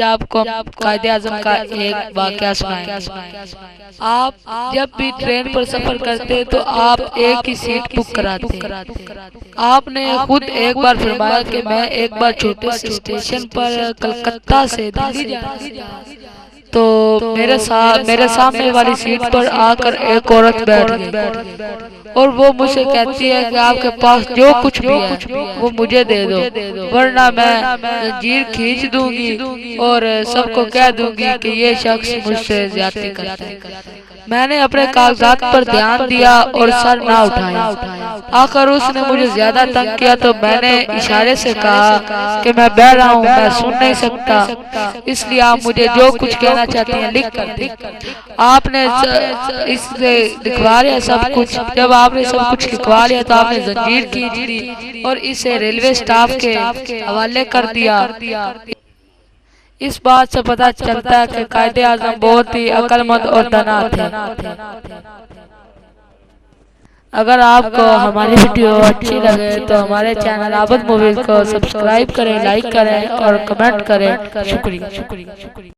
आपको कायदे आजम का एक वाकया सुनाएंगे। आप जब भी ट्रेन पर सफर करते हैं तो आप एक ही सीट बुक कराते हैं। आपने खुद एक बार फरमाया कि मैं एक बार छोटे से स्टेशन पर कलकत्ता से दिल्ली जा रहा था, तो मेरे सामने वाली सीट पर आकर एक औरत बैठ गई और वो मुझसे कहती है कि आपके पास जो कुछ भी है वो मुझे दे दो, वरना मैं जंजीर खींच दूंगी और सबको कह दूंगी कि ये शख्स मुझसे ज्यादती करता है। मैंने अपने कागजात पर ध्यान दिया और सर ना उठाया। आखिर उसने मुझे ज्यादा तंग किया तो मैंने इशारे से कहा कि मैं बह रहा हूँ, मैं सुन नहीं सकता, इसलिए आप मुझे जो कुछ कहना चाहती हैं लिख कर दें। आपने इससे लिखवा लिया सब कुछ। जब आपने सब कुछ लिखवा लिया तो आपने जंजीर खींच दी और इसे रेलवे स्टाफ के हवाले कर दिया। इस बात से पता चलता है कि कायदे आजम बहुत ही अक्लमंद और दाना थे। अगर आपको हमारी वीडियो अच्छी लगे तो हमारे चैनल आबद मूवीज को सब्सक्राइब करें, लाइक करें और कमेंट करें। शुक्रिया।